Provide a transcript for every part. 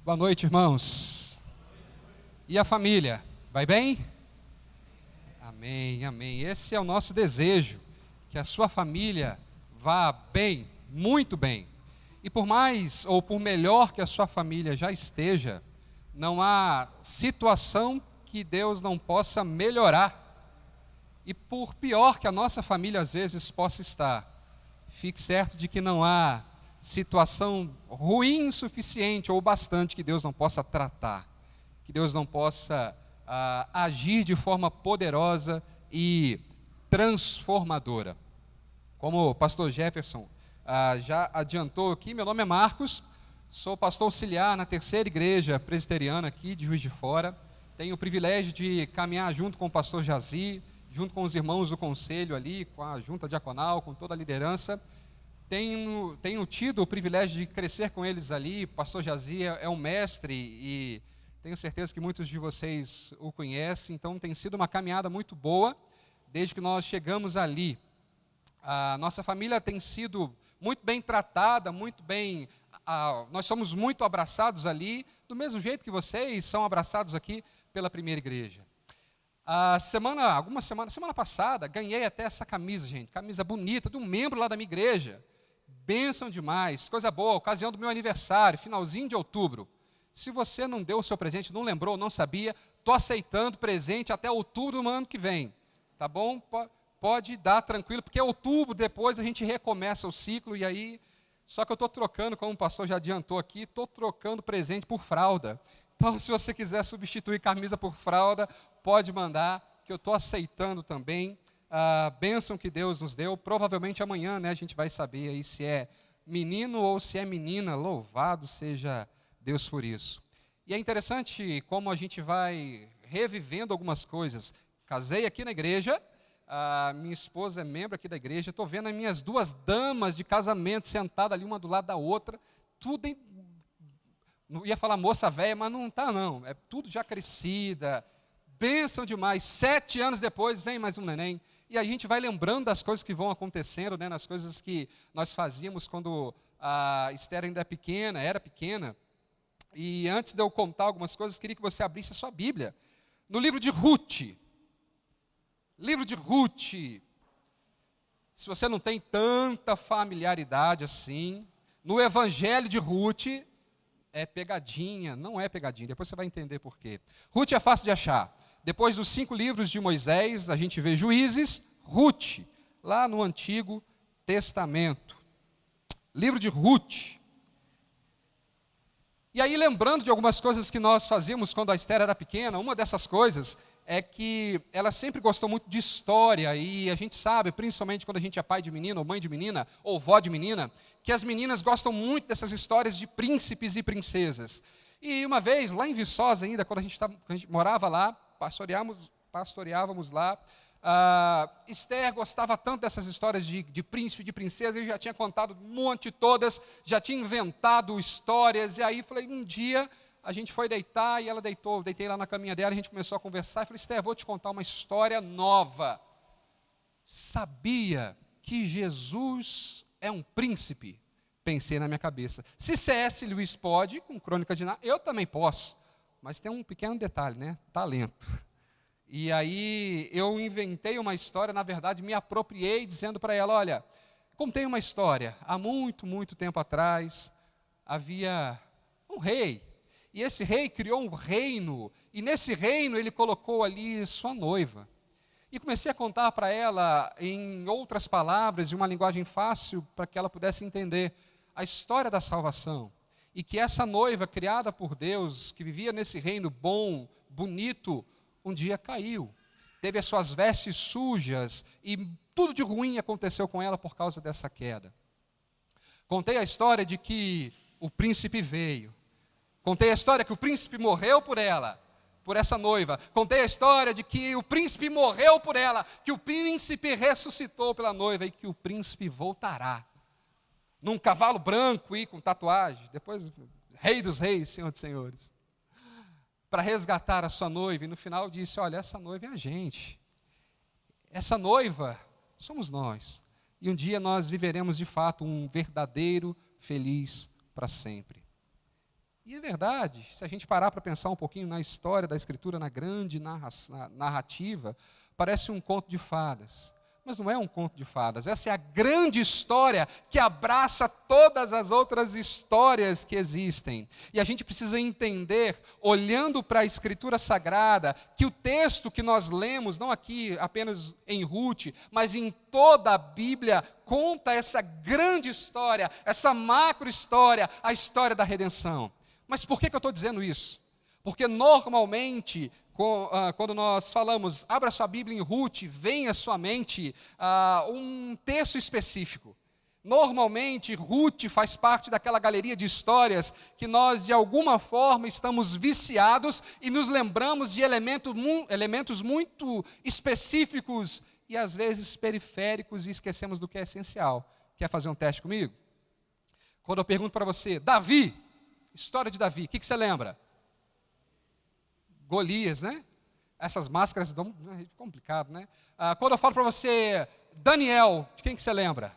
Boa noite, irmãos. E a família? Vai bem? Amém, amém. Esse é o nosso desejo, que a sua família vá bem, muito bem. E por mais ou por melhor que a sua família já esteja, não há situação que Deus não possa melhorar. E por pior que a nossa família às vezes possa estar, fique certo de que não há situação ruim o suficiente ou bastante que Deus não possa tratar, que Deus não possa agir de forma poderosa e transformadora. Como o pastor Jefferson já adiantou aqui, meu nome é Marcos, sou pastor auxiliar na terceira igreja presbiteriana aqui de Juiz de Fora, tenho o privilégio de caminhar junto com o pastor Jazi, junto com os irmãos do conselho ali, com a junta diaconal, com toda a liderança. Tenho tido o privilégio de crescer com eles ali. O pastor Jazi é um mestre e tenho certeza que muitos de vocês o conhecem. Então tem sido uma caminhada muito boa desde que nós chegamos ali. A nossa família tem sido muito bem tratada, muito bem. Nós somos muito abraçados ali, do mesmo jeito que vocês são abraçados aqui pela primeira igreja. Semana passada, ganhei até essa camisa, gente, camisa bonita, de um membro lá da minha igreja. Bênção demais, coisa boa, ocasião do meu aniversário, finalzinho de outubro. Se você não deu o seu presente, não lembrou, não sabia, estou aceitando presente até outubro do ano que vem, tá bom? Pode dar tranquilo, porque outubro depois a gente recomeça o ciclo e aí, só que eu estou trocando, como o pastor já adiantou aqui, estou trocando presente por fralda. Então, se você quiser substituir camisa por fralda, pode mandar, que eu estou aceitando também a bênção que Deus nos deu. Provavelmente amanhã, a gente vai saber aí se é menino ou se é menina. Louvado seja Deus por isso. E é interessante como a gente vai revivendo algumas coisas. Casei aqui na igreja, a minha esposa é membro aqui da igreja, estou vendo as minhas duas damas de casamento sentadas ali, uma do lado da outra, tudo não ia falar moça velha, mas não está não, é tudo já crescida, bênção demais. 7 anos depois vem mais um neném, e a gente vai lembrando das coisas que vão acontecendo, nas coisas que nós fazíamos quando a Esther ainda era pequena, e antes de eu contar algumas coisas, queria que você abrisse a sua Bíblia, no livro de Ruth. Livro de Ruth. Se você não tem tanta familiaridade assim, no Evangelho de Ruth, é pegadinha, não é pegadinha, depois você vai entender por quê. Ruth é fácil de achar. Depois dos 5 livros de Moisés, a gente vê Juízes, Ruth, lá no Antigo Testamento. Livro de Ruth. E aí, lembrando de algumas coisas que nós fazíamos quando a Esther era pequena, uma dessas coisas é que ela sempre gostou muito de história, e a gente sabe, principalmente quando a gente é pai de menina, ou mãe de menina, ou vó de menina, que as meninas gostam muito dessas histórias de príncipes e princesas. E uma vez, lá em Viçosa ainda, quando a gente morava lá, pastoreávamos lá, Esther gostava tanto dessas histórias de príncipe e de princesa, eu já tinha contado um monte todas, já tinha inventado histórias, e aí falei, um dia a gente foi deitar, e ela deitou, deitei lá na caminha dela, a gente começou a conversar, e falei, Esther, vou te contar uma história nova. Sabia que Jesus é um príncipe? Pensei na minha cabeça. Se C.S. Lewis pode, com Crônica de Nárnia, eu também posso. Mas tem um pequeno detalhe, talento. E aí eu inventei uma história, na verdade me apropriei, dizendo para ela, olha, contei uma história. Há muito, muito tempo atrás, havia um rei. E esse rei criou um reino, e nesse reino ele colocou ali sua noiva. E comecei a contar para ela, em outras palavras, de uma linguagem fácil, para que ela pudesse entender a história da salvação. E que essa noiva, criada por Deus, que vivia nesse reino bom, bonito, um dia caiu. Teve as suas vestes sujas, e tudo de ruim aconteceu com ela por causa dessa queda. Contei a história de que o príncipe veio. Contei a história que o príncipe morreu por ela, por essa noiva. Contei a história de que o príncipe morreu por ela, que o príncipe ressuscitou pela noiva e que o príncipe voltará. Num cavalo branco e com tatuagem, depois rei dos reis, senhor dos senhores. Para resgatar a sua noiva, e no final disse, olha, essa noiva é a gente. Essa noiva somos nós. E um dia nós viveremos de fato um verdadeiro feliz para sempre. E é verdade, se a gente parar para pensar um pouquinho na história da Escritura, na grande narrativa, parece um conto de fadas. Mas não é um conto de fadas, essa é a grande história que abraça todas as outras histórias que existem. E a gente precisa entender, olhando para a Escritura Sagrada, que o texto que nós lemos, não aqui apenas em Ruth, mas em toda a Bíblia, conta essa grande história, essa macro história, a história da redenção. Mas por que eu estou dizendo isso? Porque normalmente, quando nós falamos, abra sua Bíblia em Ruth, vem à sua mente um texto específico. Normalmente, Ruth faz parte daquela galeria de histórias que nós, de alguma forma, estamos viciados e nos lembramos de elementos muito específicos e, às vezes, periféricos e esquecemos do que é essencial. Quer fazer um teste comigo? Quando eu pergunto para você, Davi, história de Davi, o que você lembra? Golias, né? Essas máscaras dão complicado, né? Quando eu falo para você, Daniel, de quem que você lembra?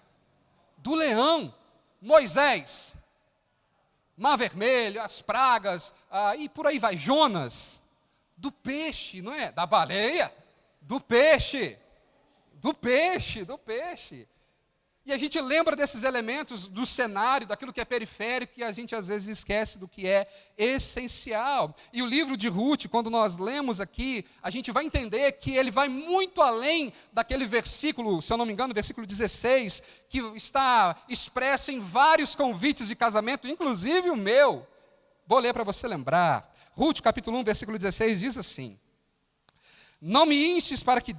Do leão, Moisés, Mar Vermelho, as pragas, e por aí vai, Jonas, do peixe, não é? Da baleia, do peixe. E a gente lembra desses elementos do cenário, daquilo que é periférico, e a gente às vezes esquece do que é essencial. E o livro de Ruth, quando nós lemos aqui, a gente vai entender que ele vai muito além daquele versículo, se eu não me engano, versículo 16, que está expresso em vários convites de casamento, inclusive o meu. Vou ler para você lembrar. Ruth, capítulo 1, versículo 16, diz assim: não me instes para que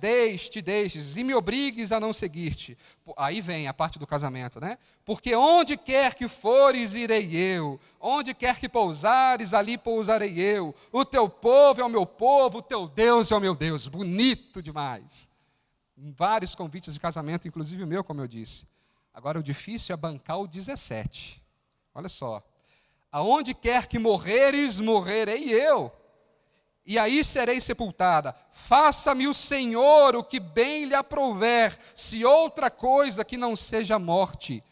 te deixes, e me obrigues a não seguir-te. Aí vem a parte do casamento, né? Porque onde quer que fores, irei eu. Onde quer que pousares, ali pousarei eu. O teu povo é o meu povo, o teu Deus é o meu Deus. Bonito demais. Vários convites de casamento, inclusive o meu, como eu disse. Agora, o difícil é bancar o 17. Olha só. Aonde quer que morreres, morrerei eu. E aí serei sepultada. Faça-me o Senhor o que bem lhe aprouver, se outra coisa que não seja a morte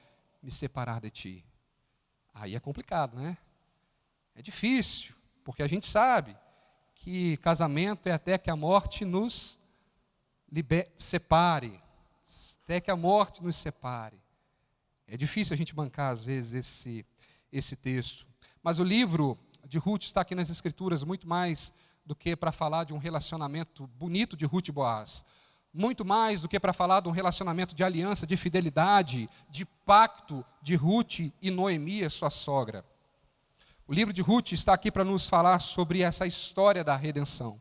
me separar de ti. Aí é complicado, né? É difícil, porque a gente sabe que casamento é até que a morte nos separe. Até que a morte nos separe. É difícil a gente bancar, às vezes, esse texto. Mas o livro de Ruth está aqui nas Escrituras muito mais do que para falar de um relacionamento bonito de Ruth e Boaz. Muito mais do que para falar de um relacionamento de aliança, de fidelidade, de pacto de Ruth e Noemi, sua sogra. O livro de Ruth está aqui para nos falar sobre essa história da redenção.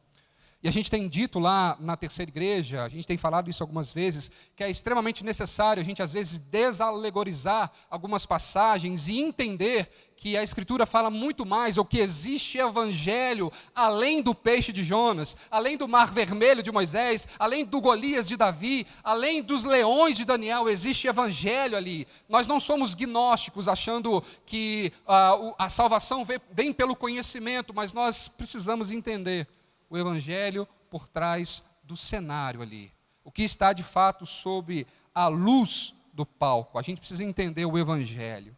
E a gente tem dito lá na terceira igreja, a gente tem falado isso algumas vezes, que é extremamente necessário a gente às vezes desalegorizar algumas passagens e entender que a Escritura fala muito mais, ou que existe evangelho além do peixe de Jonas, além do mar vermelho de Moisés, além do Golias de Davi, além dos leões de Daniel, existe evangelho ali. Nós não somos gnósticos achando que a salvação vem pelo conhecimento, mas nós precisamos entender o evangelho por trás do cenário ali. O que está de fato sob a luz do palco. A gente precisa entender o evangelho.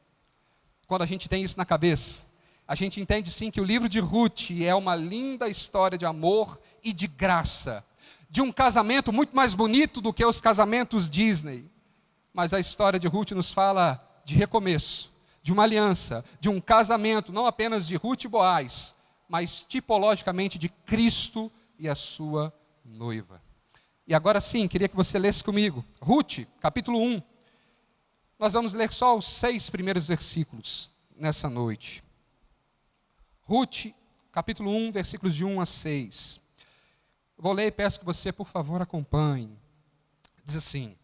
Quando a gente tem isso na cabeça, a gente entende sim que o livro de Ruth é uma linda história de amor e de graça. De um casamento muito mais bonito do que os casamentos Disney. Mas a história de Ruth nos fala de recomeço, de uma aliança, de um casamento, não apenas de Ruth e Boaz, mas tipologicamente de Cristo e a sua noiva. E agora sim, queria que você lesse comigo. Ruth, capítulo 1. Nós vamos ler só os 6 primeiros versículos nessa noite. Ruth, capítulo 1, versículos de 1 a 6. Eu vou ler e peço que você, por favor, acompanhe. Diz assim: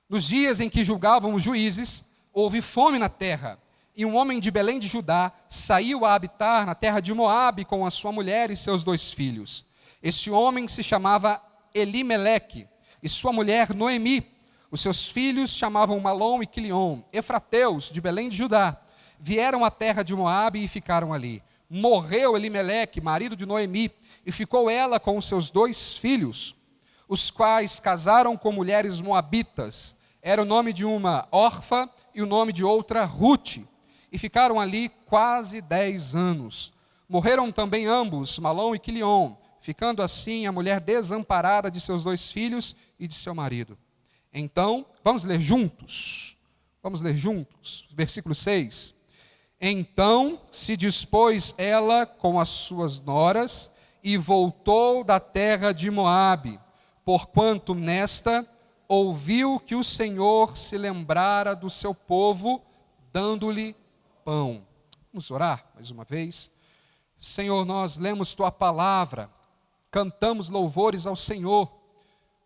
nos dias em que julgavam os juízes, houve fome na terra. E um homem de Belém de Judá saiu a habitar na terra de Moabe com a sua mulher e seus 2 filhos. Este homem se chamava Elimeleque, e sua mulher Noemi. Os seus filhos chamavam Malom e Quilion, efrateus de Belém de Judá. Vieram à terra de Moabe e ficaram ali. Morreu Elimeleque, marido de Noemi, e ficou ela com os seus 2 filhos, os quais casaram com mulheres moabitas. Era o nome de uma Orfa e o nome de outra Ruth. e ficaram ali quase 10 anos. Morreram também ambos, Malom e Quilion, ficando assim a mulher desamparada de seus 2 filhos e de seu marido. Então, vamos ler juntos, versículo 6. Então se dispôs ela com as suas noras e voltou da terra de Moabe, porquanto nesta ouviu que o Senhor se lembrara do seu povo, dando-lhe pão. Vamos orar mais uma vez. Senhor, nós lemos tua palavra, cantamos louvores ao Senhor,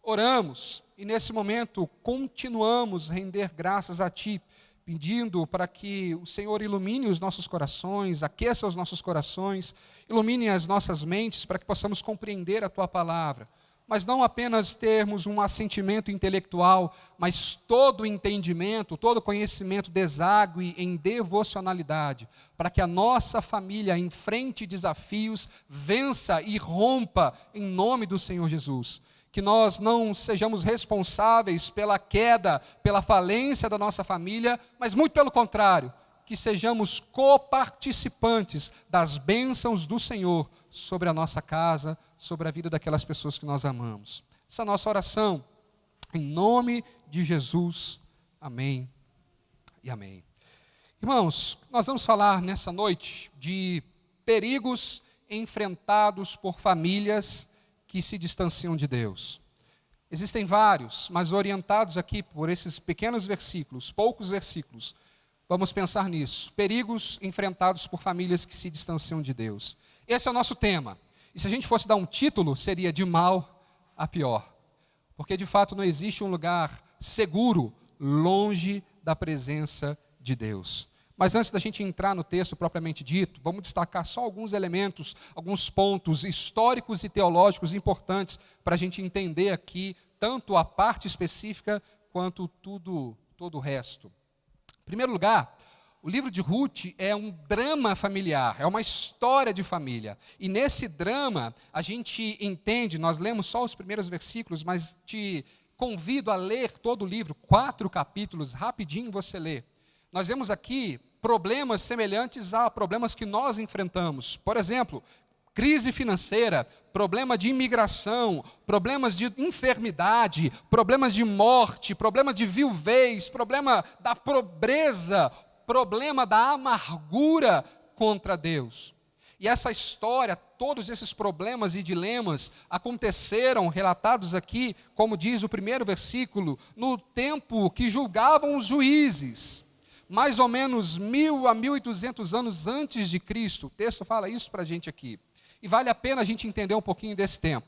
oramos e nesse momento continuamos a render graças a ti, pedindo para que o Senhor ilumine os nossos corações, aqueça os nossos corações, ilumine as nossas mentes para que possamos compreender a tua palavra. Mas não apenas termos um assentimento intelectual, mas todo o entendimento, todo o conhecimento desague em devocionalidade, para que a nossa família enfrente desafios, vença e rompa em nome do Senhor Jesus. Que nós não sejamos responsáveis pela queda, pela falência da nossa família, mas muito pelo contrário, que sejamos coparticipantes das bênçãos do Senhor sobre a nossa casa, sobre a vida daquelas pessoas que nós amamos. Essa é a nossa oração, em nome de Jesus. Amém e amém. Irmãos, nós vamos falar nessa noite de perigos enfrentados por famílias que se distanciam de Deus. Existem vários, mas orientados aqui por esses pequenos versículos, poucos versículos, vamos pensar nisso. Perigos enfrentados por famílias que se distanciam de Deus. Esse é o nosso tema. E se a gente fosse dar um título, seria de mal a pior. Porque de fato não existe um lugar seguro longe da presença de Deus. Mas antes da gente entrar no texto propriamente dito, vamos destacar só alguns elementos, alguns pontos históricos e teológicos importantes para a gente entender aqui tanto a parte específica quanto todo o resto. Em primeiro lugar, o livro de Ruth é um drama familiar, é uma história de família. E nesse drama a gente entende, nós lemos só os primeiros versículos, mas te convido a ler todo o livro, 4 capítulos, rapidinho você lê. Nós vemos aqui problemas semelhantes a problemas que nós enfrentamos. Por exemplo, crise financeira, problema de imigração, problemas de enfermidade, problemas de morte, problema de viuvez, problema da pobreza, problema da amargura contra Deus. E essa história, todos esses problemas e dilemas aconteceram, relatados aqui, como diz o primeiro versículo, no tempo que julgavam os juízes. Mais ou menos 1000 a 1200 anos antes de Cristo. O texto fala isso para a gente aqui. E vale a pena a gente entender um pouquinho desse tempo.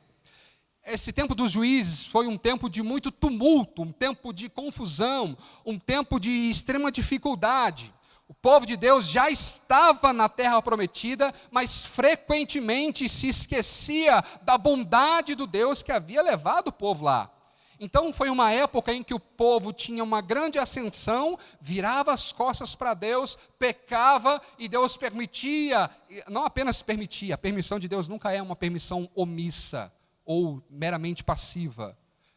Esse tempo dos juízes foi um tempo de muito tumulto, um tempo de confusão, um tempo de extrema dificuldade. O povo de Deus já estava na terra prometida, mas frequentemente se esquecia da bondade do Deus que havia levado o povo lá. Então foi uma época em que o povo tinha uma grande ascensão, virava as costas para Deus, pecava e Deus permitia, não apenas permitia, a permissão de Deus nunca é uma permissão omissa ou meramente passiva.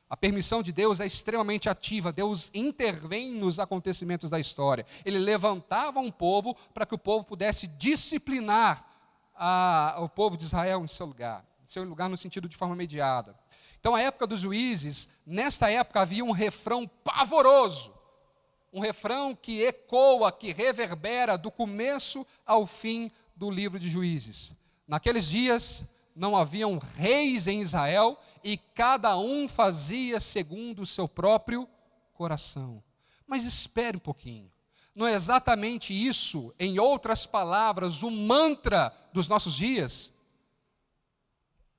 A permissão de Deus é extremamente ativa, Deus intervém nos acontecimentos da história. Ele levantava um povo para que o povo pudesse disciplinar o povo de Israel em seu lugar no sentido de forma mediada. Então, a época dos juízes, nesta época havia um refrão pavoroso, um refrão que ecoa, que reverbera do começo ao fim do livro de Juízes. Naqueles dias, não haviam reis em Israel e cada um fazia segundo o seu próprio coração. Mas espere um pouquinho. Não é exatamente isso, em outras palavras, o mantra dos nossos dias?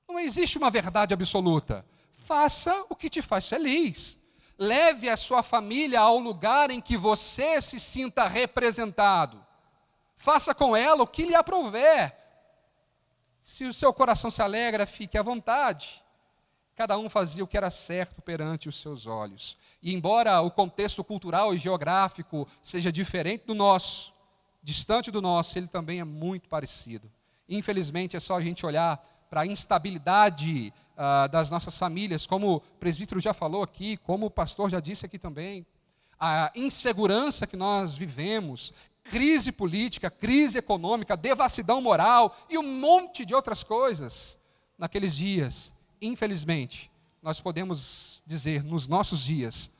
Não existe uma verdade absoluta. Faça o que te faz feliz. Leve a sua família ao lugar em que você se sinta representado. Faça com ela o que lhe aprouver. Se o seu coração se alegra, fique à vontade. Cada um fazia o que era certo perante os seus olhos. E embora o contexto cultural e geográfico seja diferente do nosso, distante do nosso, ele também é muito parecido. Infelizmente, é só a gente olhar para a instabilidade das nossas famílias, como o presbítero já falou aqui, como o pastor já disse aqui também, a insegurança que nós vivemos, crise política, crise econômica, devassidão moral e um monte de outras coisas. Naqueles dias, infelizmente, nós podemos dizer, nos nossos dias,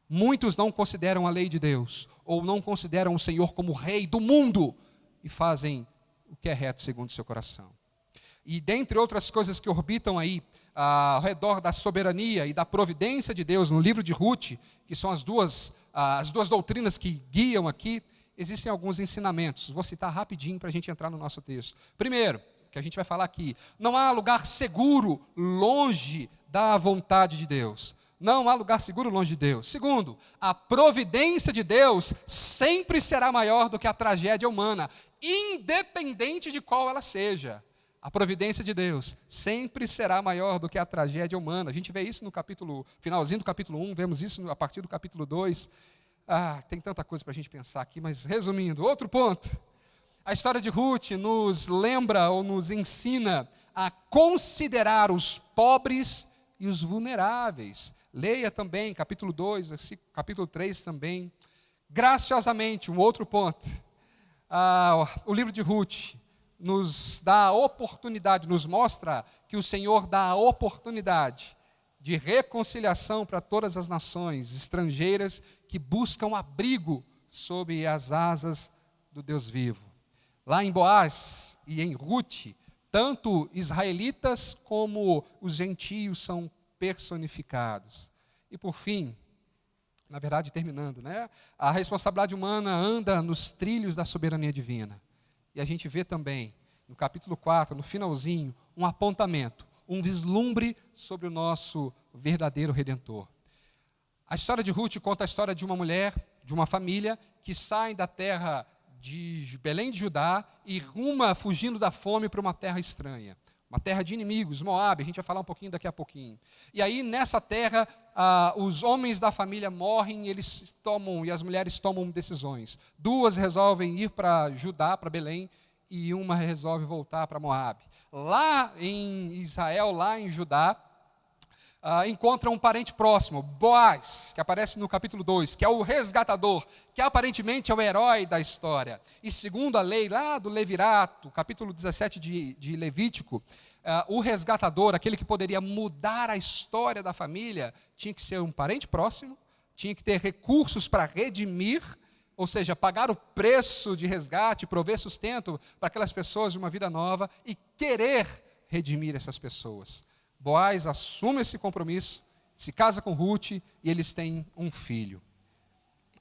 muitos não consideram a lei de Deus, ou não consideram o Senhor como rei do mundo, e fazem o que é reto segundo o seu coração. E dentre outras coisas que orbitam aí, ao redor da soberania e da providência de Deus, no livro de Ruth, que são as duas doutrinas que guiam aqui, existem alguns ensinamentos. Vou citar rapidinho para a gente entrar no nosso texto. Primeiro, que a gente vai falar aqui, não há lugar seguro longe da vontade de Deus. Não há lugar seguro longe de Deus. Segundo, a providência de Deus sempre será maior do que a tragédia humana, independente de qual ela seja. A providência de Deus sempre será maior do que a tragédia humana. A gente vê isso no finalzinho do capítulo 1, vemos isso a partir do capítulo 2. Tem tanta coisa para a gente pensar aqui, mas resumindo, outro ponto. A história de Ruth nos lembra ou nos ensina a considerar os pobres e os vulneráveis. Leia também, capítulo 2, capítulo 3 também. Graciosamente, um outro ponto. O livro de Ruth nos dá a oportunidade, nos mostra que o Senhor dá a oportunidade de reconciliação para todas as nações estrangeiras que buscam abrigo sob as asas do Deus vivo. Lá em Boaz e em Ruth, tanto israelitas como os gentios são personificados. E por fim, na verdade terminando, a responsabilidade humana anda nos trilhos da soberania divina. E a gente vê também, no capítulo 4, no finalzinho, um apontamento, um vislumbre sobre o nosso verdadeiro Redentor. A história de Ruth conta a história de uma mulher, de uma família, que sai da terra de Belém de Judá e ruma fugindo da fome para uma terra estranha. Uma terra de inimigos, Moabe, a gente vai falar um pouquinho daqui a pouquinho. E aí, nessa terra, os homens da família morrem e as mulheres tomam decisões. 2 resolvem ir para Judá, para Belém, e uma resolve voltar para Moabe. Lá em Israel, lá em Judá, encontra um parente próximo, Boaz, que aparece no capítulo 2, que é o resgatador, que aparentemente é o herói da história. E segundo a lei lá do Levirato, capítulo 17 de Levítico, o resgatador, aquele que poderia mudar a história da família, tinha que ser um parente próximo, tinha que ter recursos para redimir, ou seja, pagar o preço de resgate, prover sustento para aquelas pessoas de uma vida nova e querer redimir essas pessoas. Boaz assume esse compromisso, se casa com Ruth e eles têm um filho.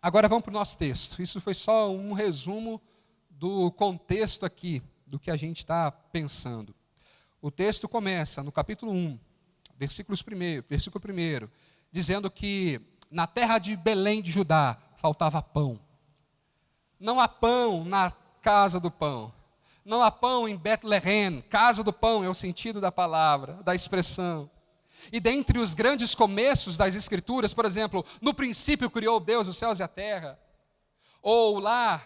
Agora vamos para o nosso texto. Isso foi só um resumo do contexto aqui, do que a gente está pensando. O texto começa no capítulo 1, versículo 1, dizendo que na terra de Belém de Judá faltava pão. Não há pão na casa do pão. Não há pão em Betlehem, casa do pão é o sentido da palavra, da expressão. E dentre os grandes começos das Escrituras, por exemplo, no princípio criou Deus os céus e a terra. Ou lá,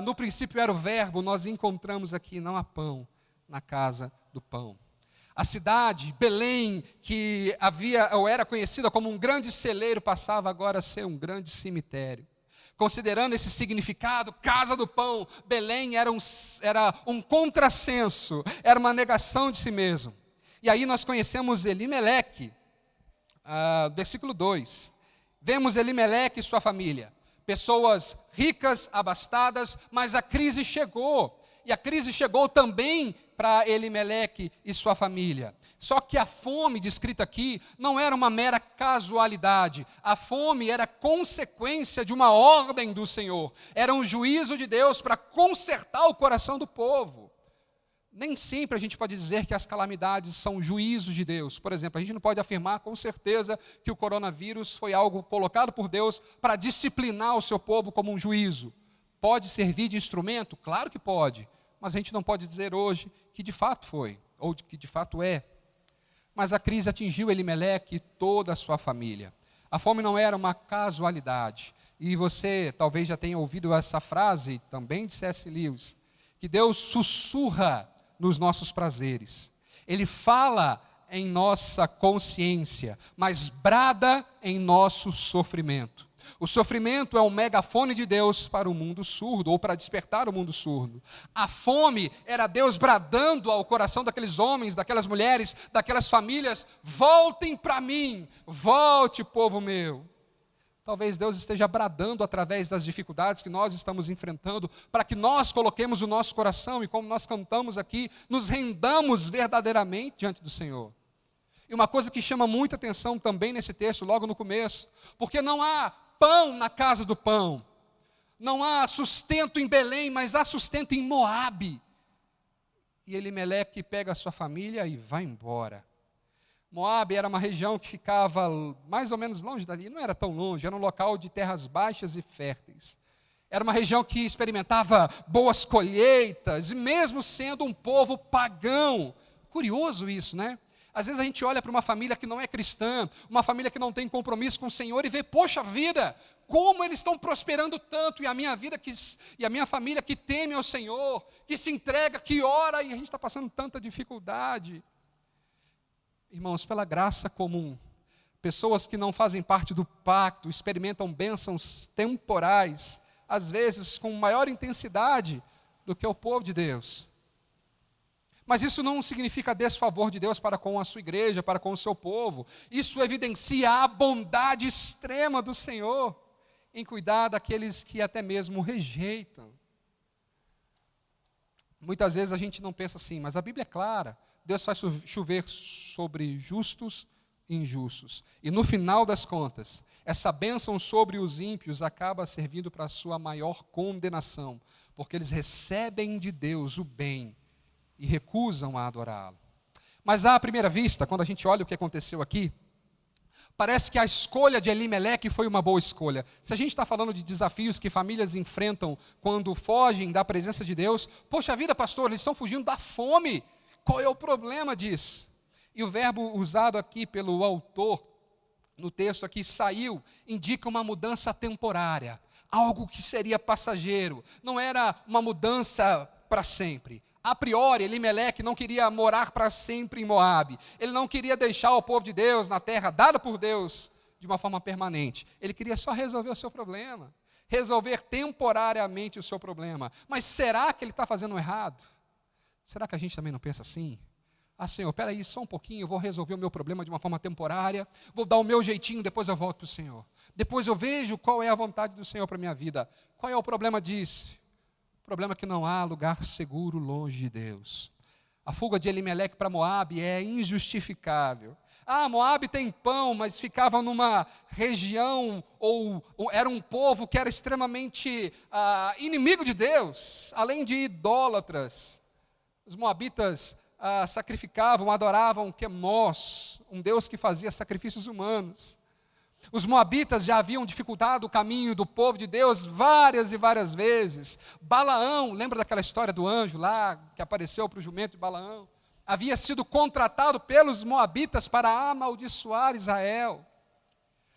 no princípio era o verbo, nós encontramos aqui, não há pão na casa do pão. A cidade, Belém, que era conhecida como um grande celeiro, passava agora a ser um grande cemitério. Considerando esse significado, casa do pão, Belém era um contrassenso, era uma negação de si mesmo. E aí nós conhecemos Elimeleque, versículo 2. Vemos Elimeleque e sua família, pessoas ricas, abastadas, mas a crise chegou. E a crise chegou também para Elimeleque e sua família. Só que a fome descrita aqui não era uma mera casualidade. A fome era consequência de uma ordem do Senhor. Era um juízo de Deus para consertar o coração do povo. Nem sempre a gente pode dizer que as calamidades são juízos de Deus. Por exemplo, a gente não pode afirmar com certeza que o coronavírus foi algo colocado por Deus para disciplinar o seu povo como um juízo. Pode servir de instrumento? Claro que pode. Mas a gente não pode dizer hoje que de fato foi, ou que de fato é. Mas a crise atingiu Elimeleque e toda a sua família. A fome não era uma casualidade. E você talvez já tenha ouvido essa frase, também de C.S. Lewis, que Deus sussurra nos nossos prazeres. Ele fala em nossa consciência, mas brada em nosso sofrimento. O sofrimento é um megafone de Deus para o mundo surdo, ou para despertar o mundo surdo. A fome era Deus bradando ao coração daqueles homens, daquelas mulheres, daquelas famílias: voltem para mim, volte, povo meu. Talvez Deus esteja bradando através das dificuldades que nós estamos enfrentando, para que nós coloquemos o nosso coração e, como nós cantamos aqui, nos rendamos verdadeiramente diante do Senhor. E uma coisa que chama muita atenção também nesse texto, logo no começo, porque não há pão na casa do pão, não há sustento em Belém, mas há sustento em Moabe. E Elimeleque pega a sua família e vai embora. Moabe era uma região que ficava mais ou menos longe dali, não era tão longe, era um local de terras baixas e férteis. Era uma região que experimentava boas colheitas, e mesmo sendo um povo pagão. Curioso isso, né? Às vezes a gente olha para uma família que não é cristã, uma família que não tem compromisso com o Senhor e vê: poxa vida, como eles estão prosperando tanto, e a minha vida e a minha família que teme ao Senhor, que se entrega, que ora, e a gente está passando tanta dificuldade. Irmãos, pela graça comum, pessoas que não fazem parte do pacto experimentam bênçãos temporais, às vezes com maior intensidade do que o povo de Deus. Mas isso não significa desfavor de Deus para com a sua igreja, para com o seu povo. Isso evidencia a bondade extrema do Senhor em cuidar daqueles que até mesmo rejeitam. Muitas vezes a gente não pensa assim, mas a Bíblia é clara. Deus faz chover sobre justos e injustos. E no final das contas, essa bênção sobre os ímpios acaba servindo para a sua maior condenação, porque eles recebem de Deus o bem e recusam a adorá-lo. Mas à primeira vista, quando a gente olha o que aconteceu aqui, parece que a escolha de Elimeleque foi uma boa escolha. Se a gente está falando de desafios que famílias enfrentam quando fogem da presença de Deus, poxa vida, pastor, eles estão fugindo da fome. Qual é o problema disso? E o verbo usado aqui pelo autor, no texto aqui, saiu, indica uma mudança temporária, algo que seria passageiro, não era uma mudança para sempre. A priori, Elimeleque não queria morar para sempre em Moabe, ele não queria deixar o povo de Deus na terra dada por Deus de uma forma permanente, ele queria só resolver o seu problema, resolver temporariamente o seu problema. Mas será que ele está fazendo errado? Será que a gente também não pensa assim? Ah, Senhor, espera aí só um pouquinho, eu vou resolver o meu problema de uma forma temporária, vou dar o meu jeitinho, depois eu volto para o Senhor. Depois eu vejo qual é a vontade do Senhor para a minha vida. Qual é o problema disso? O problema é que não há lugar seguro longe de Deus. A fuga de Elimeleque para Moabe é injustificável. Ah, Moabe tem pão, mas ficava numa região, ou era um povo que era extremamente inimigo de Deus, além de idólatras. Os moabitas sacrificavam, adoravam Quemós, um deus que fazia sacrifícios humanos. Os moabitas já haviam dificultado o caminho do povo de Deus várias e várias vezes. Balaão, lembra daquela história do anjo lá, que apareceu para o jumento de Balaão? Havia sido contratado pelos moabitas para amaldiçoar Israel.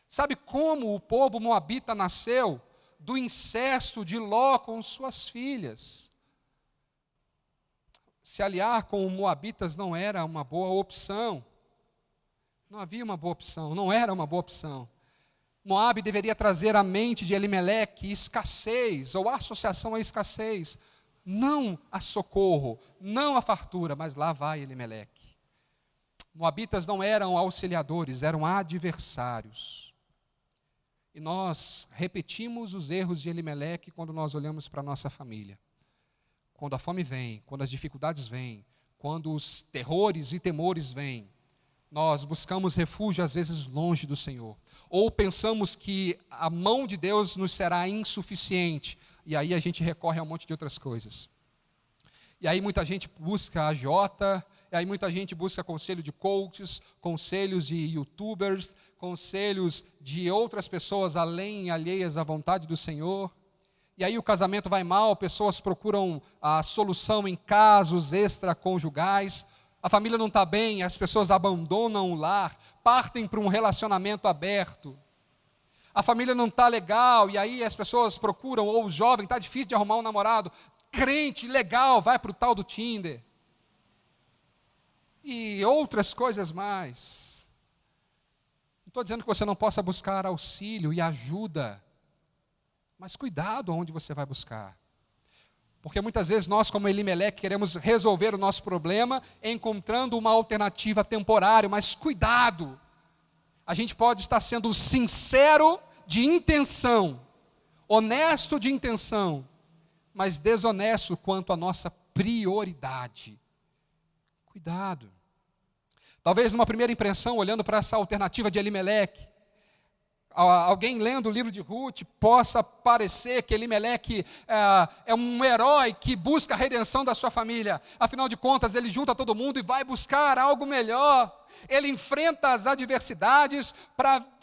Sabe como o povo moabita nasceu? Do incesto de Ló com suas filhas. Se aliar com os moabitas não era uma boa opção. Não havia uma boa opção, não era uma boa opção. Moabe deveria trazer à mente de Elimeleque escassez, ou associação à escassez. Não a socorro, não a fartura, mas lá vai Elimeleque. Moabitas não eram auxiliadores, eram adversários. E nós repetimos os erros de Elimeleque quando nós olhamos para a nossa família. Quando a fome vem, quando as dificuldades vêm, quando os terrores e temores vêm, nós buscamos refúgio às vezes longe do Senhor. Ou pensamos que a mão de Deus nos será insuficiente, e aí a gente recorre a um monte de outras coisas. E aí muita gente busca agiota, e aí muita gente busca conselho de coaches, conselhos de youtubers, conselhos de outras pessoas alheias à vontade do Senhor. E aí o casamento vai mal, pessoas procuram a solução em casos extraconjugais, a família não está bem, as pessoas abandonam o lar, partem para um relacionamento aberto. A família não está legal, e aí as pessoas procuram, ou o jovem, está difícil de arrumar um namorado, crente, legal, vai para o tal do Tinder. E outras coisas mais. estou dizendo que você não possa buscar auxílio e ajuda, mas cuidado aonde você vai buscar. Porque muitas vezes nós, como Elimeleque, queremos resolver o nosso problema encontrando uma alternativa temporária, mas cuidado. A gente pode estar sendo sincero de intenção, honesto de intenção, mas desonesto quanto à nossa prioridade. Cuidado. Talvez numa primeira impressão, olhando para essa alternativa de Elimeleque, alguém lendo o livro de Ruth possa parecer que Elimeleque é um herói que busca a redenção da sua família. Afinal de contas, ele junta todo mundo e vai buscar algo melhor. Ele enfrenta as adversidades,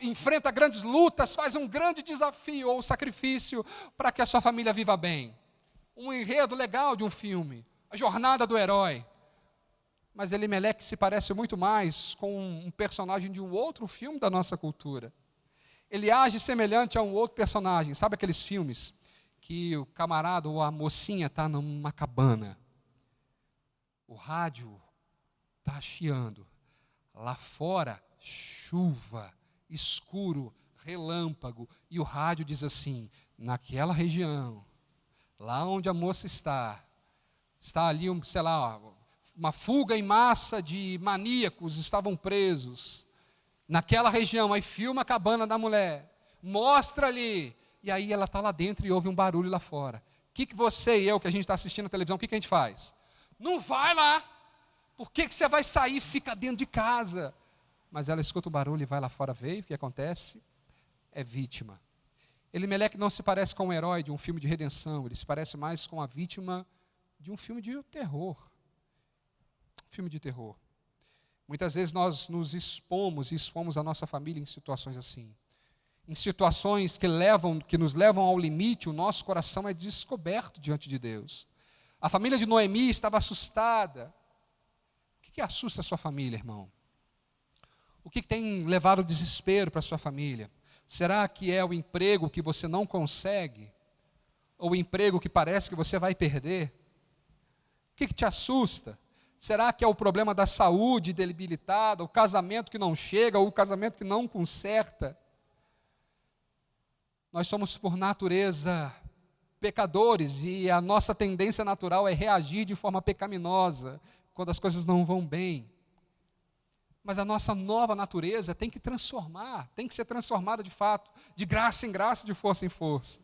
enfrenta grandes lutas, faz um grande desafio ou sacrifício para que a sua família viva bem. Um enredo legal de um filme, a jornada do herói. Mas Elimeleque se parece muito mais com um personagem de um outro filme da nossa cultura. Ele age semelhante a um outro personagem. Sabe aqueles filmes que o camarada ou a mocinha está numa cabana? O rádio está chiando. Lá fora, chuva, escuro, relâmpago. E o rádio diz assim, naquela região, lá onde a moça está ali, sei lá, uma fuga em massa de maníacos estavam presos. Naquela região, aí filma a cabana da mulher, mostra ali, e aí ela está lá dentro e ouve um barulho lá fora. O que você e eu, que a gente está assistindo a televisão, o que a gente faz? Não vai lá! Por que você vai sair e fica dentro de casa? Mas ela escuta o barulho e vai lá fora ver, e o que acontece? É vítima. Elimeleque não se parece com um herói de um filme de redenção, ele se parece mais com a vítima de um filme de terror. Filme de terror. Muitas vezes nós nos expomos e expomos a nossa família em situações assim. Em situações que nos levam ao limite, o nosso coração é descoberto diante de Deus. A família de Noemi estava assustada. O que assusta a sua família, irmão? O que tem levado o desespero para a sua família? Será que é o emprego que você não consegue? Ou o emprego que parece que você vai perder? O que te assusta? Será que é o problema da saúde debilitada, o casamento que não chega, ou o casamento que não conserta? Nós somos, por natureza, pecadores, e a nossa tendência natural é reagir de forma pecaminosa, quando as coisas não vão bem. Mas a nossa nova natureza tem que transformar, tem que ser transformada de fato, de graça em graça, de força em força.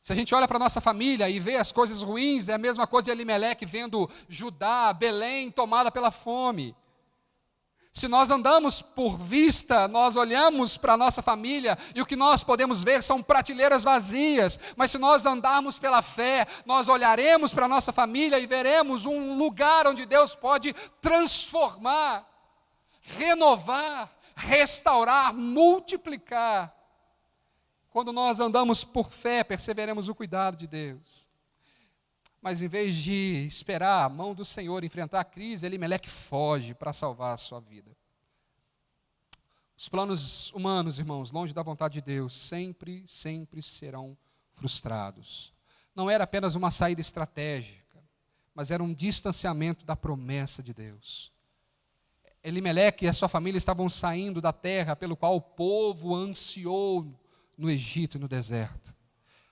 Se a gente olha para a nossa família e vê as coisas ruins, é a mesma coisa de Elimeleque vendo Judá, Belém tomada pela fome. Se nós andamos por vista, nós olhamos para a nossa família e o que nós podemos ver são prateleiras vazias. Mas se nós andarmos pela fé, nós olharemos para a nossa família e veremos um lugar onde Deus pode transformar, renovar, restaurar, multiplicar. Quando nós andamos por fé, perceberemos o cuidado de Deus. Mas em vez de esperar a mão do Senhor enfrentar a crise, Elimeleque foge para salvar a sua vida. Os planos humanos, irmãos, longe da vontade de Deus, sempre serão frustrados. Não era apenas uma saída estratégica, mas era um distanciamento da promessa de Deus. Elimeleque e a sua família estavam saindo da terra pelo qual o povo ansiou no Egito e no deserto.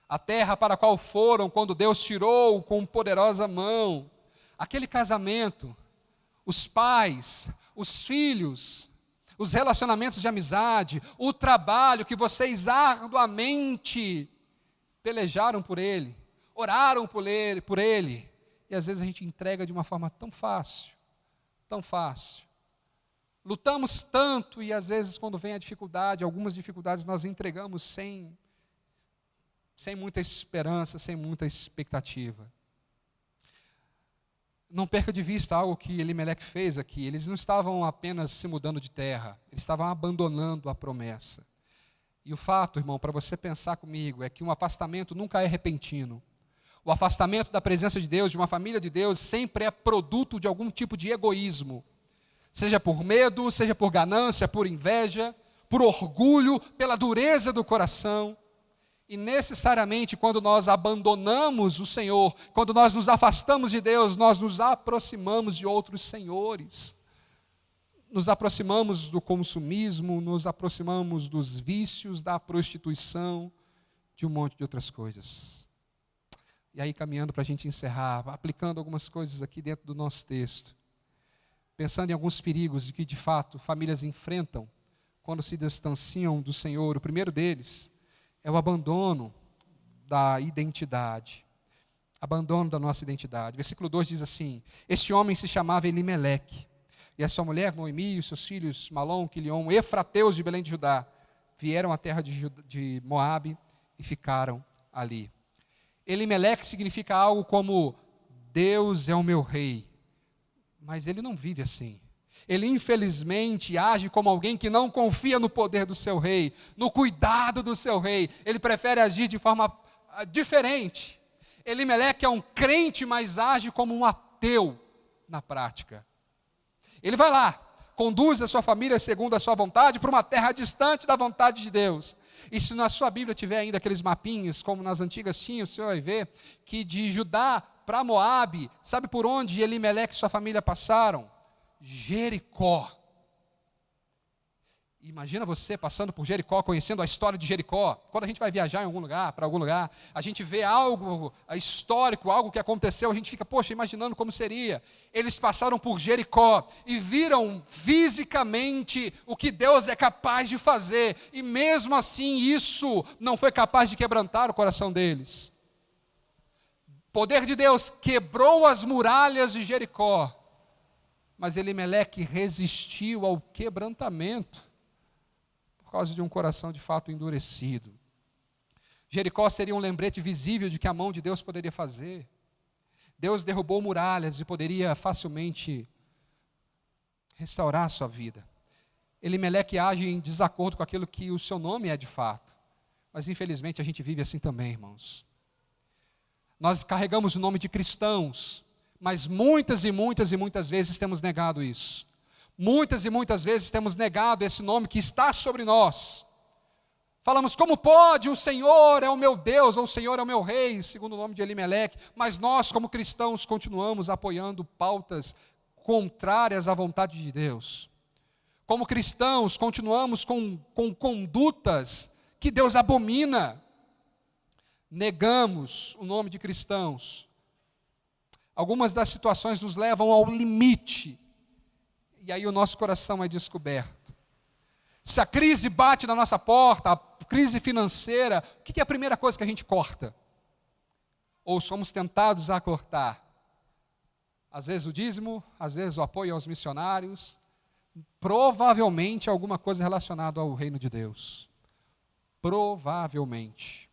A terra para a qual foram quando Deus tirou com poderosa mão. Aquele casamento, os pais, os filhos, os relacionamentos de amizade, o trabalho que vocês arduamente pelejaram por ele, oraram por ele. E às vezes a gente entrega de uma forma tão fácil, tão fácil. Lutamos tanto e às vezes quando vem a dificuldade, algumas dificuldades nós entregamos sem muita esperança, sem muita expectativa. Não perca de vista algo que Elimeleque fez aqui. Eles não estavam apenas se mudando de terra, eles estavam abandonando a promessa. E o fato, irmão, para você pensar comigo, é que um afastamento nunca é repentino. O afastamento da presença de Deus, de uma família de Deus, sempre é produto de algum tipo de egoísmo. Seja por medo, seja por ganância, por inveja, por orgulho, pela dureza do coração. E necessariamente quando nós abandonamos o Senhor, quando nós nos afastamos de Deus, nós nos aproximamos de outros senhores. nos aproximamos do consumismo, nos aproximamos dos vícios, da prostituição, de um monte de outras coisas. E aí, caminhando para a gente encerrar, aplicando algumas coisas aqui dentro do nosso texto, pensando em alguns perigos de que, de fato, famílias enfrentam quando se distanciam do Senhor. O primeiro deles é o abandono da identidade. Abandono da nossa identidade. Versículo 2 diz assim: este homem se chamava Elimeleque, e a sua mulher, Noemi, e os seus filhos, Malom, Quilion, efrateus de Belém de Judá, vieram à terra de Moabe e ficaram ali. Elimeleque significa algo como, Deus é o meu rei. Mas ele não vive assim. Ele, infelizmente, age como alguém que não confia no poder do seu rei, no cuidado do seu rei. Ele prefere agir de forma diferente. Elimeleque é um crente, mas age como um ateu na prática. Ele vai lá, conduz a sua família segundo a sua vontade para uma terra distante da vontade de Deus. E se na sua Bíblia tiver ainda aqueles mapinhas, como nas antigas tinha, o senhor vai ver que de Judá para Moabe, sabe por onde Elimeleque e sua família passaram? Jericó. Imagina você passando por Jericó, conhecendo a história de Jericó. Quando a gente vai viajar em algum lugar, para algum lugar, a gente vê algo histórico, algo que aconteceu, a gente fica, poxa, imaginando como seria. Eles passaram por Jericó e viram fisicamente o que Deus é capaz de fazer. E mesmo assim, isso não foi capaz de quebrantar o coração deles. O poder de Deus quebrou as muralhas de Jericó. Mas Elimeleque resistiu ao quebrantamento por causa de um coração de fato endurecido. Jericó seria um lembrete visível de que a mão de Deus poderia fazer. Deus derrubou muralhas e poderia facilmente restaurar a sua vida. Elimeleque age em desacordo com aquilo que o seu nome é de fato. Mas infelizmente a gente vive assim também, irmãos. Nós carregamos o nome de cristãos, mas muitas e muitas e muitas vezes temos negado isso. Muitas e muitas vezes temos negado esse nome que está sobre nós. Falamos, como pode? O Senhor é o meu Deus, ou o Senhor é o meu rei, segundo o nome de Elimeleque. Mas nós, como cristãos, continuamos apoiando pautas contrárias à vontade de Deus. Como cristãos, continuamos com condutas que Deus abomina. Negamos o nome de cristãos. Algumas das situações nos levam ao limite. E aí o nosso coração é descoberto. Se a crise bate na nossa porta, a crise financeira, o que é a primeira coisa que a gente corta? Ou somos tentados a cortar? Às vezes o dízimo, às vezes o apoio aos missionários, provavelmente alguma coisa relacionada ao reino de Deus. Provavelmente.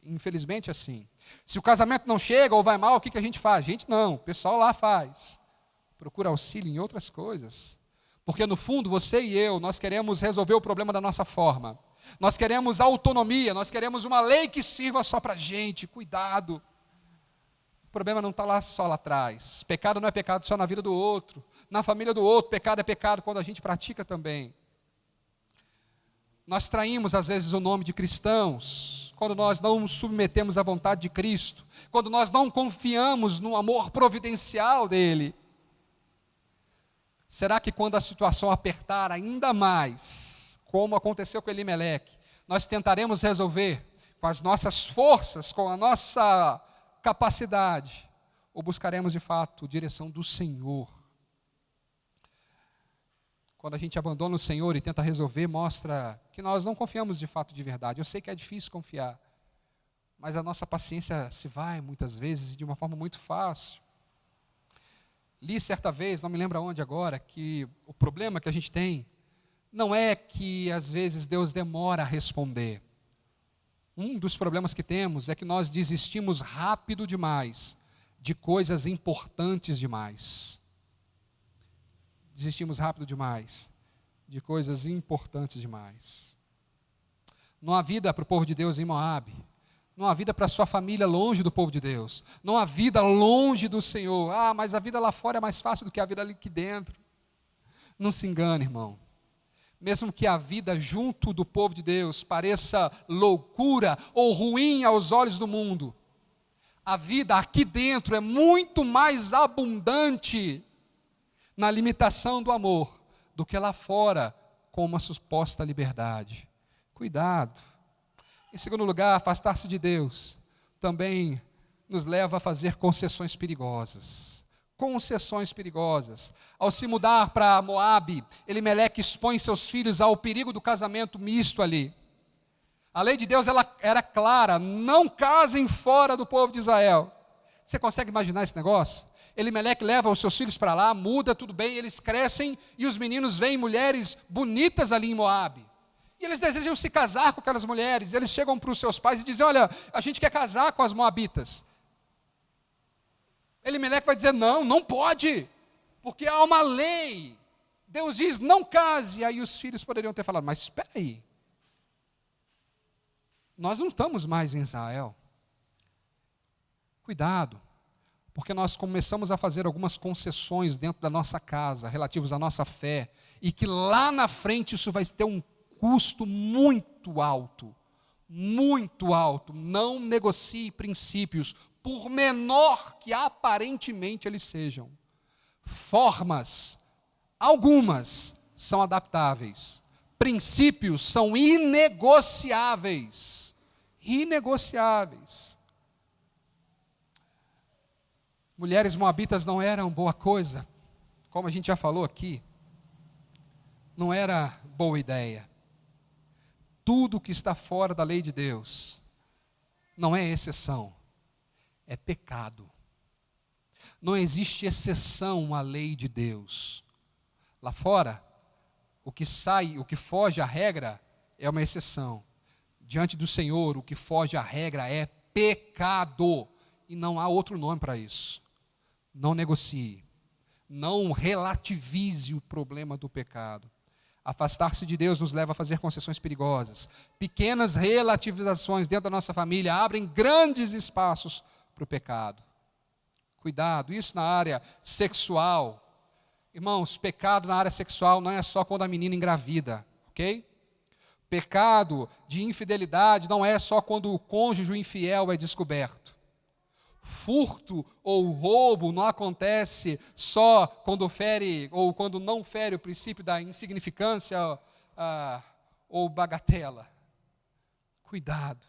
Infelizmente é assim. Se o casamento não chega ou vai mal, o que a gente faz? Gente, não, o pessoal lá faz. Procura auxílio em outras coisas. Porque no fundo, você e eu, nós queremos resolver o problema da nossa forma. Nós queremos autonomia, nós queremos uma lei que sirva só para a gente. Cuidado. O problema não está lá só lá atrás. Pecado não é pecado só na vida do outro. Na família do outro, pecado é pecado quando a gente pratica também. Nós traímos às vezes o nome de cristãos, quando nós não nos submetemos à vontade de Cristo, quando nós não confiamos no amor providencial dEle. Será que quando a situação apertar ainda mais, como aconteceu com Elimeleque, nós tentaremos resolver com as nossas forças, com a nossa capacidade, ou buscaremos de fato direção do Senhor? Quando a gente abandona o Senhor e tenta resolver, mostra que nós não confiamos de fato de verdade. Eu sei que é difícil confiar, mas a nossa paciência se vai muitas vezes de uma forma muito fácil. Li certa vez, não me lembro aonde agora, que o problema que a gente tem não é que às vezes Deus demora a responder. Um dos problemas que temos é que nós desistimos rápido demais de coisas importantes demais. Desistimos rápido demais de coisas importantes demais. Não há vida para o povo de Deus em Moabe. Não há vida para a sua família longe do povo de Deus. Não há vida longe do Senhor. Ah, mas a vida lá fora é mais fácil do que a vida ali aqui dentro. Não se engane, irmão. Mesmo que a vida junto do povo de Deus pareça loucura ou ruim aos olhos do mundo, a vida aqui dentro é muito mais abundante na limitação do amor do que lá fora com uma suposta liberdade. Cuidado. Em segundo lugar, afastar-se de Deus também nos leva a fazer concessões perigosas. Concessões perigosas. Ao se mudar para Moabe, Elimeleque expõe seus filhos ao perigo do casamento misto ali. A lei de Deus ela era clara, não casem fora do povo de Israel. Você consegue imaginar esse negócio? Elimeleque leva os seus filhos para lá, muda, tudo bem, eles crescem e os meninos veem mulheres bonitas ali em Moabe. E eles desejam se casar com aquelas mulheres. Eles chegam para os seus pais e dizem, olha, a gente quer casar com as moabitas. Elimeleque vai dizer, não, não pode, porque há uma lei. Deus diz, não case. Aí os filhos poderiam ter falado, mas espera aí. Nós não estamos mais em Israel. Cuidado, porque nós começamos a fazer algumas concessões dentro da nossa casa, relativos à nossa fé, e que lá na frente isso vai ter um custo muito alto, muito alto. Não negocie princípios, por menor que aparentemente eles sejam. Formas, algumas são adaptáveis. Princípios são inegociáveis. Inegociáveis. Mulheres moabitas não eram boa coisa, como a gente já falou aqui. Não era boa ideia. Tudo que está fora da lei de Deus não é exceção, é pecado. Não existe exceção à lei de Deus. Lá fora, o que foge à regra é uma exceção. Diante do Senhor, o que foge à regra é pecado. E não há outro nome para isso. Não negocie. Não relativize o problema do pecado. Afastar-se de Deus nos leva a fazer concessões perigosas. Pequenas relativizações dentro da nossa família abrem grandes espaços para o pecado. Cuidado, isso na área sexual. Irmãos, pecado na área sexual não é só quando a menina engravida, ok? Pecado de infidelidade não é só quando o cônjuge infiel é descoberto. Furto ou roubo não acontece só quando fere ou quando não fere o princípio da insignificância ou bagatela. Cuidado.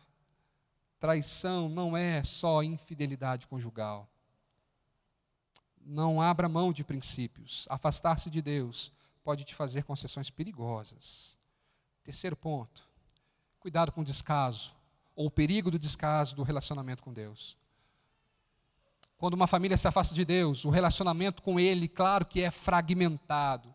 Traição não é só infidelidade conjugal. Não abra mão de princípios. Afastar-se de Deus pode te fazer concessões perigosas. Terceiro ponto. Cuidado com o descaso ou o perigo do descaso do relacionamento com Deus. Quando uma família se afasta de Deus, o relacionamento com Ele, claro que é fragmentado.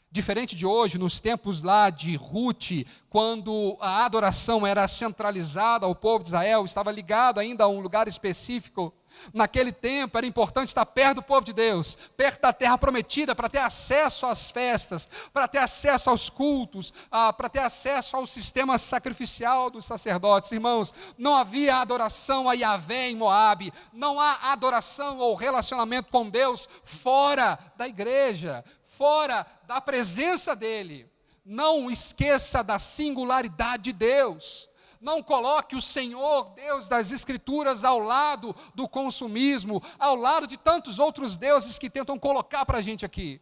Diferente de hoje, nos tempos lá de Ruth, quando a adoração era centralizada ao povo de Israel, estava ligado ainda a um lugar específico. Naquele tempo era importante estar perto do povo de Deus, perto da terra prometida, para ter acesso às festas, para ter acesso aos cultos, para ter acesso ao sistema sacrificial dos sacerdotes. Irmãos, não havia adoração a Yahvé em Moabe, não há adoração ou relacionamento com Deus fora da igreja, fora da presença dEle. Não esqueça da singularidade de Deus. Não coloque o Senhor, Deus das Escrituras, ao lado do consumismo, ao lado de tantos outros deuses que tentam colocar para a gente aqui.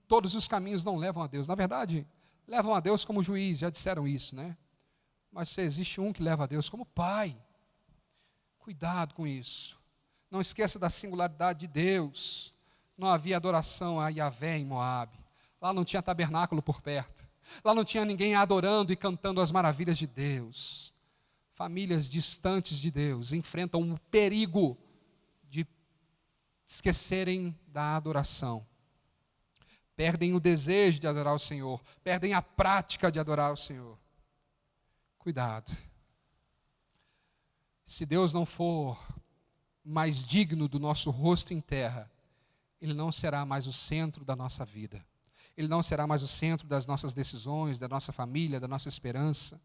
Todos os caminhos não levam a Deus. Na verdade, levam a Deus como juiz, já disseram isso, né? Mas se existe um que leva a Deus como Pai. Cuidado com isso. Não esqueça da singularidade de Deus. Não havia adoração a Yahvé em Moabe. Lá não tinha tabernáculo por perto. Lá não tinha ninguém adorando e cantando as maravilhas de Deus. Famílias distantes de Deus enfrentam o perigo de esquecerem da adoração. Perdem o desejo de adorar o Senhor. Perdem a prática de adorar o Senhor. Cuidado. Se Deus não for mais digno do nosso rosto em terra, Ele não será mais o centro da nossa vida. Ele não será mais o centro das nossas decisões, da nossa família, da nossa esperança.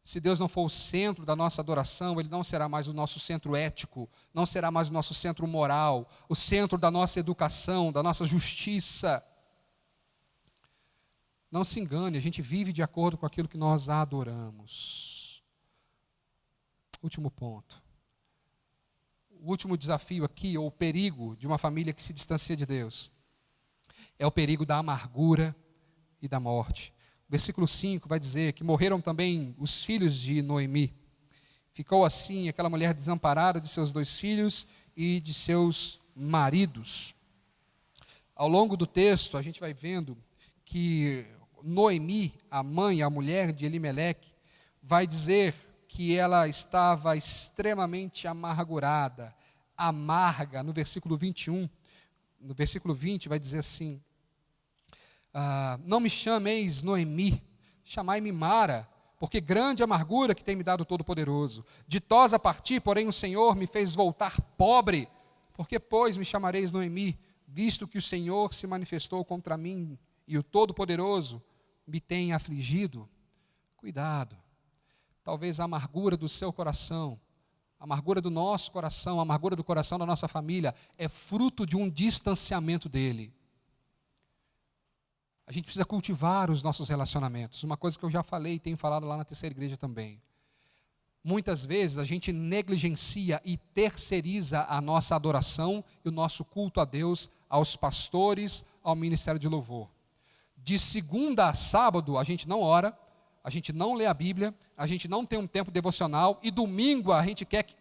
Se Deus não for o centro da nossa adoração, Ele não será mais o nosso centro ético, não será mais o nosso centro moral, o centro da nossa educação, da nossa justiça. Não se engane, a gente vive de acordo com aquilo que nós adoramos. Último ponto. o último desafio aqui, ou o perigo de uma família que se distancia de Deus, é o perigo da amargura e da morte. O versículo 5 vai dizer que morreram também os filhos de Noemi. Ficou assim aquela mulher desamparada de seus 2 filhos e de seus maridos. Ao longo do texto, a gente vai vendo que Noemi, a mãe, a mulher de Elimeleque, vai dizer que ela estava extremamente amargurada, amarga, no versículo 21. No versículo 20 vai dizer assim: não me chameis Noemi, chamai-me Mara, porque grande amargura que tem me dado o Todo-Poderoso. Ditosa parti, porém o Senhor me fez voltar pobre. Porque, pois, me chamareis Noemi, visto que o Senhor se manifestou contra mim e o Todo-Poderoso me tem afligido? Cuidado. Talvez a amargura do seu coração, a amargura do nosso coração, a amargura do coração da nossa família é fruto de um distanciamento dele. A gente precisa cultivar os nossos relacionamentos. Uma coisa que eu já falei e tenho falado lá na Terceira Igreja também. Muitas vezes a gente negligencia e terceiriza a nossa adoração e o nosso culto a Deus aos pastores, ao ministério de louvor. De segunda a sábado a gente não ora, a gente não lê a Bíblia, a gente não tem um tempo devocional e domingo a gente quer que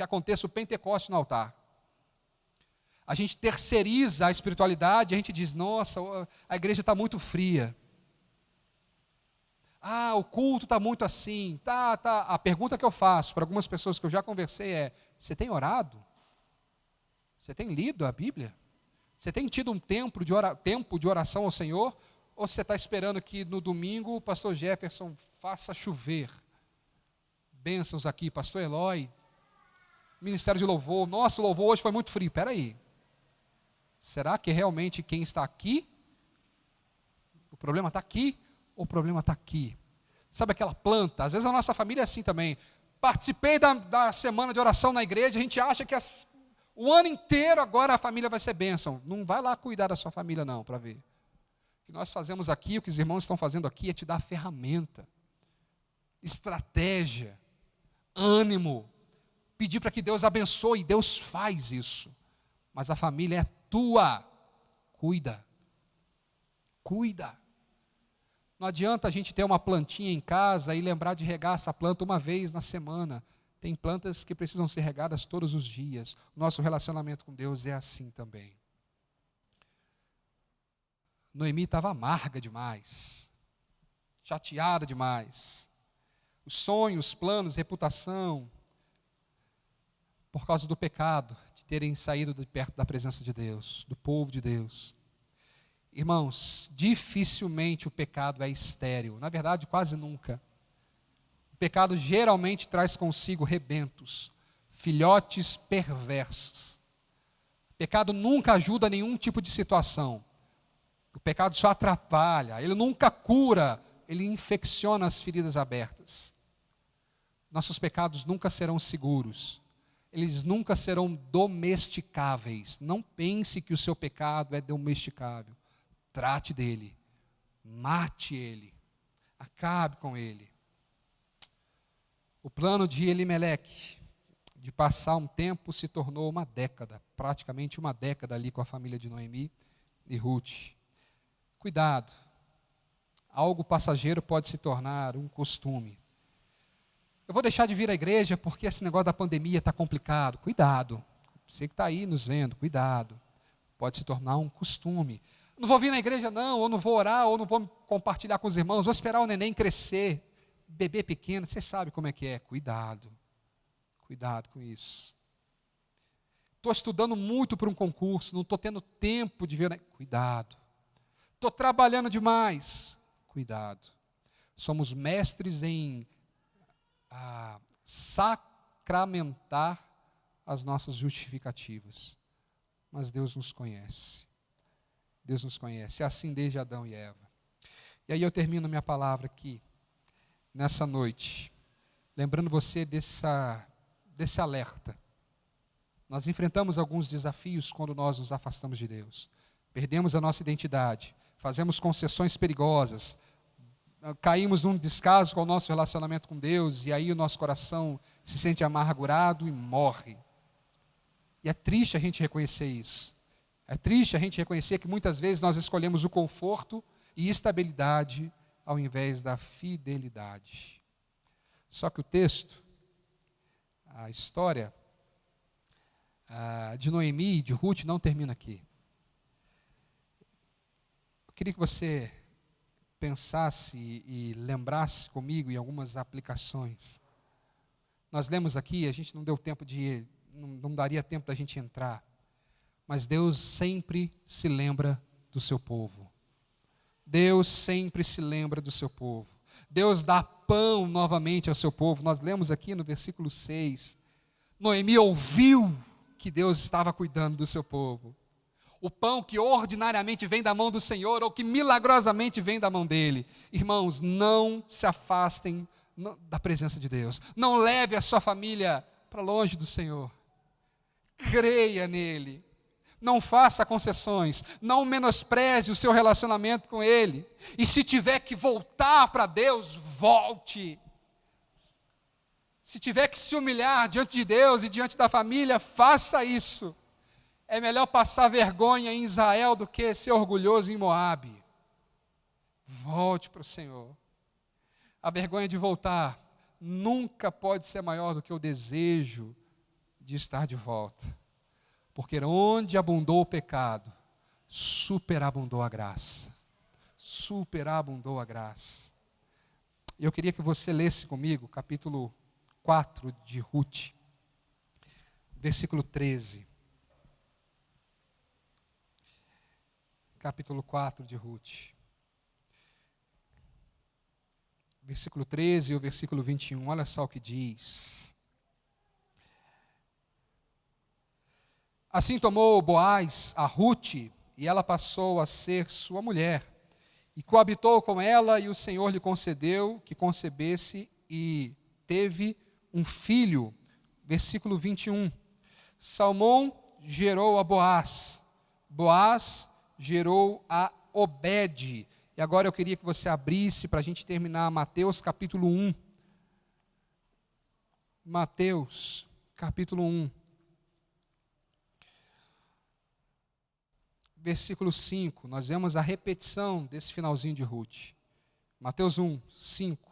aconteça o Pentecoste no altar. A gente terceiriza a espiritualidade, a gente diz, nossa, a igreja está muito fria. O culto está muito assim. Tá. A pergunta que eu faço para algumas pessoas que eu já conversei é, você tem orado? Você tem lido a Bíblia? Você tem tido um tempo de oração ao Senhor? Ou você está esperando que no domingo o pastor Jefferson faça chover? Bênçãos aqui, pastor Eloy, ministério de louvor. Nossa, o louvor hoje foi muito frio. Espera aí. Será que realmente quem está aqui, o problema está aqui ou o problema está aqui? Sabe aquela planta? Às vezes a nossa família é assim também. Participei da semana de oração na igreja, a gente acha que o ano inteiro agora a família vai ser bênção. Não vai lá cuidar da sua família não, para ver. O que nós fazemos aqui, o que os irmãos estão fazendo aqui é te dar ferramenta, estratégia, ânimo, pedir para que Deus abençoe, Deus faz isso. Mas a família é tua, cuida. Não adianta a gente ter uma plantinha em casa e lembrar de regar essa planta uma vez na semana. Tem plantas que precisam ser regadas todos os dias. Nosso relacionamento com Deus é assim também. Noemi estava amarga demais, chateada demais. Os sonhos, planos, reputação, por causa do pecado, de terem saído de perto da presença de Deus, do povo de Deus. Irmãos, dificilmente o pecado é estéril, na verdade quase nunca. O pecado geralmente traz consigo rebentos, filhotes perversos. O pecado nunca ajuda nenhum tipo de situação. O pecado só atrapalha, ele nunca cura, ele infecciona as feridas abertas. Nossos pecados nunca serão seguros. Eles nunca serão domesticáveis. Não pense que o seu pecado é domesticável. Trate dele, mate ele, acabe com ele. O plano de Elimeleque, de passar um tempo, se tornou uma década, praticamente uma década ali com a família de Noemi e Ruth. Cuidado, algo passageiro pode se tornar um costume. Eu vou deixar de vir à igreja porque esse negócio da pandemia está complicado. Cuidado, você que está aí nos vendo, cuidado. Pode se tornar um costume. Não vou vir na igreja não, ou não vou orar, ou não vou compartilhar com os irmãos, vou esperar o neném crescer. Bebê pequeno, você sabe como é que é. Cuidado com isso. Estou estudando muito para um concurso, não estou tendo tempo de ver. Cuidado. Estou trabalhando demais. Cuidado. Somos mestres em sacramentar as nossas justificativas. Mas Deus nos conhece. Deus nos conhece. É assim desde Adão e Eva. E aí eu termino minha palavra aqui, nessa noite, lembrando você desse alerta. Nós enfrentamos alguns desafios quando nós nos afastamos de Deus. Perdemos a nossa identidade, fazemos concessões perigosas, caímos num descaso com o nosso relacionamento com Deus, e aí o nosso coração se sente amargurado e morre. E é triste a gente reconhecer isso. É triste a gente reconhecer que muitas vezes nós escolhemos o conforto e estabilidade ao invés da fidelidade. Só que o texto, a história de Noemi e de Ruth não termina aqui. Eu queria que você pensasse e lembrasse comigo em algumas aplicações. Nós lemos aqui, a gente não deu tempo não daria tempo da gente entrar, mas Deus sempre se lembra do seu povo. Deus sempre se lembra do seu povo. Deus dá pão novamente ao seu povo. Nós lemos aqui no versículo 6, Noemi ouviu que Deus estava cuidando do seu povo. O pão que ordinariamente vem da mão do Senhor, ou que milagrosamente vem da mão dele. Irmãos, não se afastem da presença de Deus. Não leve a sua família para longe do Senhor. Creia nele. Não faça concessões, não menospreze o seu relacionamento com Ele. E se tiver que voltar para Deus, volte. Se tiver que se humilhar diante de Deus e diante da família, faça isso. É melhor passar vergonha em Israel do que ser orgulhoso em Moabe. Volte para o Senhor. A vergonha de voltar nunca pode ser maior do que o desejo de estar de volta. Porque onde abundou o pecado, superabundou a graça. Superabundou a graça. Eu queria que você lesse comigo capítulo 4 de Ruth, versículo 13. Capítulo 4 de Ruth. Versículo 13 e o versículo 21, olha só o que diz. Assim tomou Boaz a Ruth, e ela passou a ser sua mulher, e coabitou com ela, e o Senhor lhe concedeu que concebesse, e teve um filho. Versículo 21. Salmão gerou a Boaz, Boaz gerou a Obed. E agora eu queria que você abrisse para a gente terminar Mateus capítulo 1. Mateus capítulo 1. Versículo 5, nós vemos a repetição desse finalzinho de Ruth. Mateus 1, 5.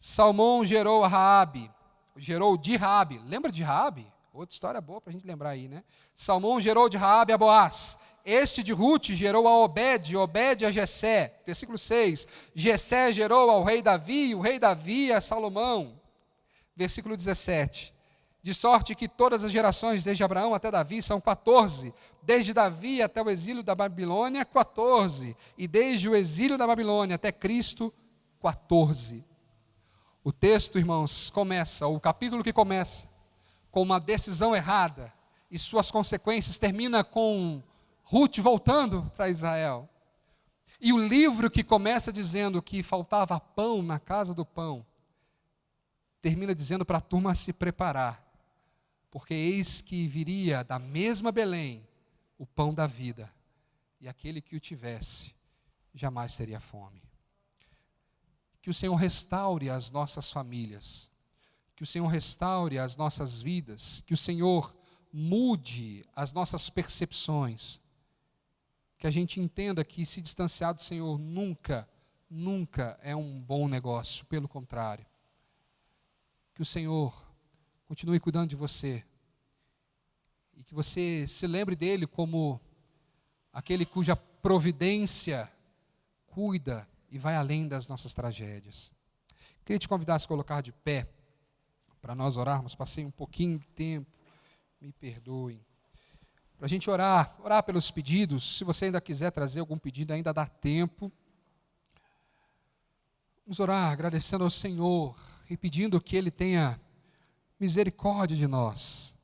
Salmão gerou a Raabe, gerou de Raabe. Lembra de Raabe? Outra história boa para a gente lembrar aí, né? Salmão gerou de Raabe a Boaz. Este de Ruth gerou a Obed, Obed a Jessé. Versículo 6. Jessé gerou ao rei Davi, e o rei Davi a Salomão. Versículo 17. De sorte que todas as gerações, desde Abraão até Davi, são 14. Desde Davi até o exílio da Babilônia, 14. E desde o exílio da Babilônia até Cristo, 14. O texto, irmãos, começa, o capítulo que começa com uma decisão errada e suas consequências, termina com Ruth voltando para Israel. E o livro que começa dizendo que faltava pão na casa do pão, termina dizendo para a turma se preparar. Porque eis que viria da mesma Belém o pão da vida, e aquele que o tivesse jamais teria fome. Que o Senhor restaure as nossas famílias, que o Senhor restaure as nossas vidas, que o Senhor mude as nossas percepções, que a gente entenda que se distanciar do Senhor nunca é um bom negócio, pelo contrário. Que o Senhor continue cuidando de você. E que você se lembre dele como aquele cuja providência cuida e vai além das nossas tragédias. Queria te convidar a se colocar de pé para nós orarmos. Passei um pouquinho de tempo, me perdoem. Para a gente orar pelos pedidos. Se você ainda quiser trazer algum pedido, ainda dá tempo. Vamos orar agradecendo ao Senhor e pedindo que Ele tenha misericórdia de nós.